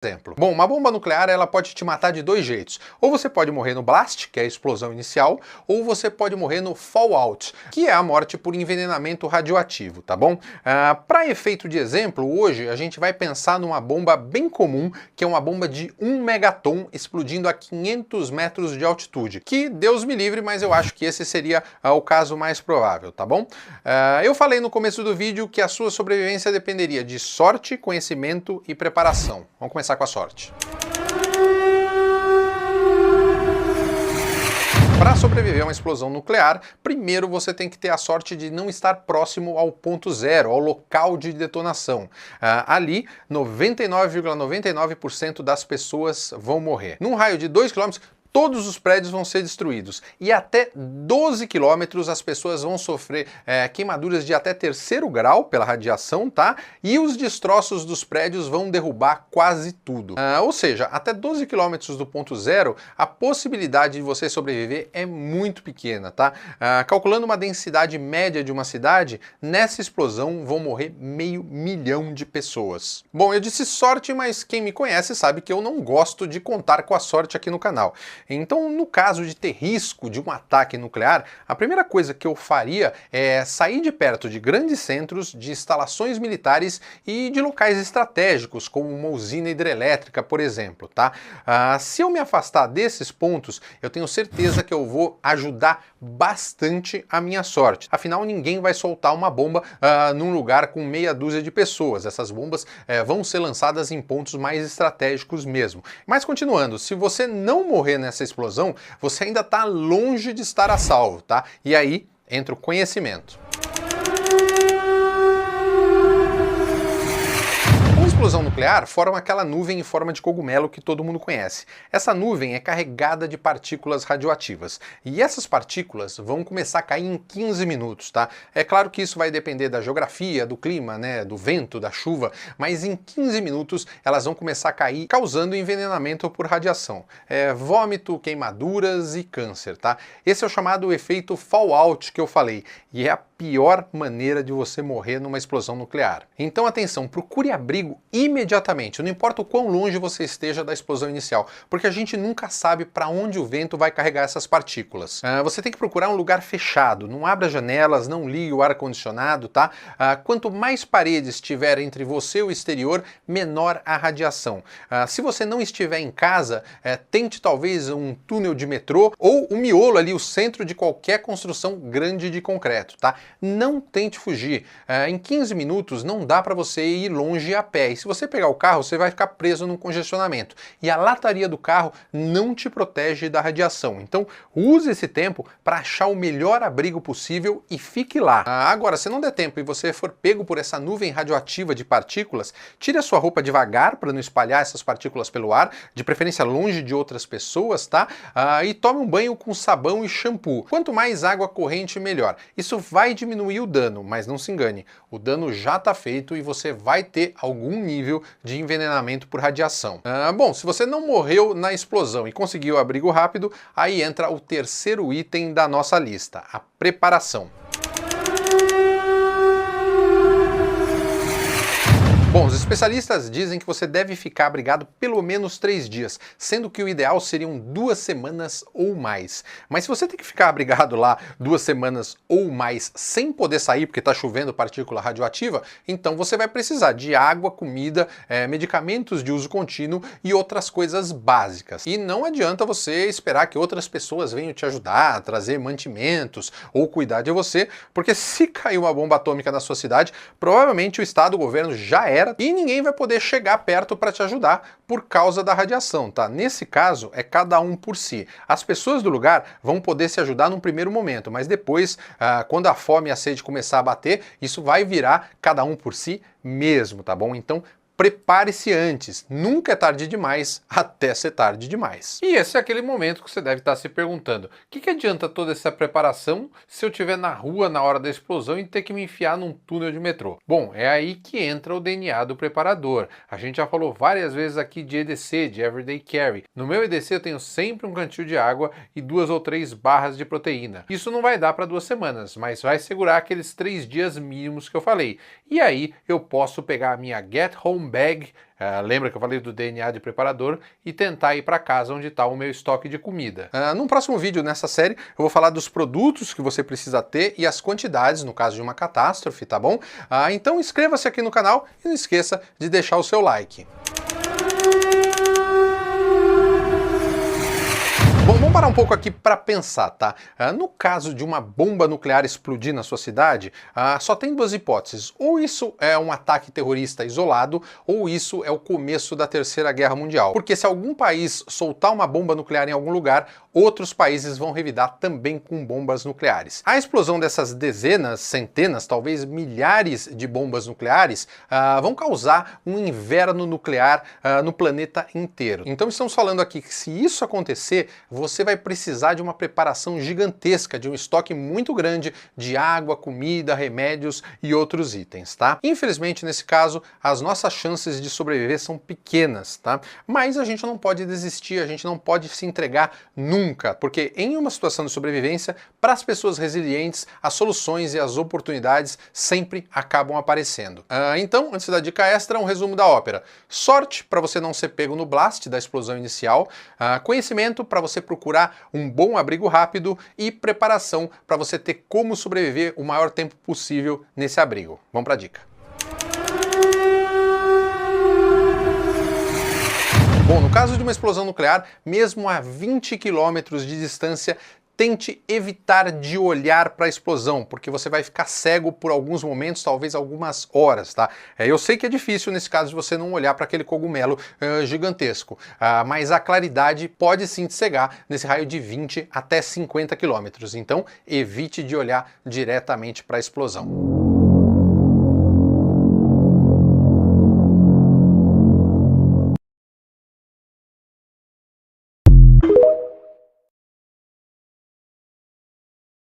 Exemplo. Bom, uma bomba nuclear ela pode te matar de dois jeitos. Ou você pode morrer no blast, que é a explosão inicial, ou você pode morrer no fallout, que é a morte por envenenamento radioativo, tá bom? Para efeito de exemplo, hoje a gente vai pensar numa bomba bem comum, que é uma bomba de 1 megaton explodindo a 500 metros de altitude, que Deus me livre, mas eu acho que esse seria o caso mais provável, tá bom? Eu falei no começo do vídeo que a sua sobrevivência dependeria de sorte, conhecimento e preparação. Vamos começar com a sorte. Para sobreviver a uma explosão nuclear, primeiro você tem que ter a sorte de não estar próximo ao ponto zero, ao local de detonação. Ali, 99,99% das pessoas vão morrer. Num raio de 2 km, todos os prédios vão ser destruídos e até 12 quilômetros as pessoas vão sofrer queimaduras de até 3º grau pela radiação, tá? E os destroços dos prédios vão derrubar quase tudo. Ou seja, até 12 quilômetros do ponto zero, a possibilidade de você sobreviver é muito pequena, tá? Calculando uma densidade média de uma cidade, nessa explosão vão morrer 500 mil de pessoas. Bom, eu disse sorte, mas quem me conhece sabe que eu não gosto de contar com a sorte aqui no canal. Então, no caso de ter risco de um ataque nuclear, a primeira coisa que eu faria é sair de perto de grandes centros, de instalações militares e de locais estratégicos, como uma usina hidrelétrica, por exemplo, tá? Se eu me afastar desses pontos, eu tenho certeza que eu vou ajudar bastante a minha sorte. Afinal, ninguém vai soltar uma bomba num lugar com meia dúzia de pessoas. Essas bombas vão ser lançadas em pontos mais estratégicos mesmo. Mas continuando, se você não morrer nessa explosão, você ainda está longe de estar a salvo, tá? E aí entra o conhecimento. A explosão nuclear forma aquela nuvem em forma de cogumelo que todo mundo conhece. Essa nuvem é carregada de partículas radioativas e essas partículas vão começar a cair em 15 minutos, tá? É claro que isso vai depender da geografia, do clima, né, do vento, da chuva, mas em 15 minutos elas vão começar a cair, causando envenenamento por radiação. Vômito, queimaduras e câncer, tá? Esse é o chamado efeito fallout que eu falei e é a pior maneira de você morrer numa explosão nuclear. Então atenção, procure abrigo imediatamente, não importa o quão longe você esteja da explosão inicial, porque a gente nunca sabe para onde o vento vai carregar essas partículas. Você tem que procurar um lugar fechado, não abra janelas, não ligue o ar-condicionado, tá? Quanto mais paredes tiver entre você e o exterior, menor a radiação. Se você não estiver em casa, tente talvez um túnel de metrô ou o miolo ali, o centro de qualquer construção grande de concreto, tá? Não tente fugir. Em 15 minutos não dá para você ir longe a pé. E se você pegar o carro, você vai ficar preso num congestionamento. E a lataria do carro não te protege da radiação. Então, use esse tempo para achar o melhor abrigo possível e fique lá. Agora, se não der tempo e você for pego por essa nuvem radioativa de partículas, tire a sua roupa devagar para não espalhar essas partículas pelo ar, de preferência longe de outras pessoas, tá? E tome um banho com sabão e shampoo. Quanto mais água corrente, melhor. Isso vai diminuir o dano, mas não se engane, o dano já está feito e você vai ter algum nível de envenenamento por radiação. Bom, se você não morreu na explosão e conseguiu abrigo rápido, aí entra o terceiro item da nossa lista, a preparação. Bom, os especialistas dizem que você deve ficar abrigado pelo menos 3 dias, sendo que o ideal seriam 2 semanas ou mais. Mas se você tem que ficar abrigado lá 2 semanas ou mais sem poder sair porque está chovendo partícula radioativa, então você vai precisar de água, comida, medicamentos de uso contínuo e outras coisas básicas. E não adianta você esperar que outras pessoas venham te ajudar a trazer mantimentos ou cuidar de você, porque se cair uma bomba atômica na sua cidade, provavelmente o Estado, o governo já era e ninguém vai poder chegar perto para te ajudar por causa da radiação, tá? Nesse caso, é cada um por si. As pessoas do lugar vão poder se ajudar num primeiro momento, mas depois, quando a fome e a sede começar a bater, isso vai virar cada um por si mesmo, tá bom? Então, prepare-se antes, nunca é tarde demais até ser tarde demais. E esse é aquele momento que você deve estar se perguntando, o que adianta toda essa preparação se eu estiver na rua na hora da explosão e ter que me enfiar num túnel de metrô? Bom, é aí que entra o DNA do preparador. A gente já falou várias vezes aqui de EDC, de Everyday Carry. No meu EDC eu tenho sempre um cantil de água e 2 ou 3 barras de proteína. Isso não vai dar para 2 semanas, mas vai segurar aqueles 3 dias mínimos que eu falei. E aí eu posso pegar a minha Get Home bag, lembra que eu falei do DNA de preparador, e tentar ir para casa onde está o meu estoque de comida. Num próximo vídeo nessa série eu vou falar dos produtos que você precisa ter e as quantidades no caso de uma catástrofe, tá bom? Então inscreva-se aqui no canal e não esqueça de deixar o seu like. Bom, vamos parar um pouco aqui para pensar, tá? No caso de uma bomba nuclear explodir na sua cidade, só tem duas hipóteses. Ou isso é um ataque terrorista isolado, ou isso é o começo da Terceira Guerra Mundial. Porque se algum país soltar uma bomba nuclear em algum lugar, outros países vão revidar também com bombas nucleares. A explosão dessas dezenas, centenas, talvez milhares de bombas nucleares vão causar um inverno nuclear no planeta inteiro. Então estamos falando aqui que se isso acontecer, você vai precisar de uma preparação gigantesca, de um estoque muito grande de água, comida, remédios e outros itens, tá? Infelizmente, nesse caso, as nossas chances de sobreviver são pequenas, tá? Mas a gente não pode desistir, a gente não pode se entregar nunca, porque em uma situação de sobrevivência, para as pessoas resilientes, as soluções e as oportunidades sempre acabam aparecendo. Então, antes da dica extra, um resumo da ópera. Sorte para você não ser pego no blast da explosão inicial, conhecimento para você procurar um bom abrigo rápido e preparação para você ter como sobreviver o maior tempo possível nesse abrigo. Vamos para a dica. Bom, no caso de uma explosão nuclear, mesmo a 20 quilômetros de distância, tente evitar de olhar para a explosão, porque você vai ficar cego por alguns momentos, talvez algumas horas, tá? Eu sei que é difícil nesse caso de você não olhar para aquele cogumelo gigantesco, mas a claridade pode sim te cegar nesse raio de 20 até 50 quilômetros, então evite de olhar diretamente para a explosão.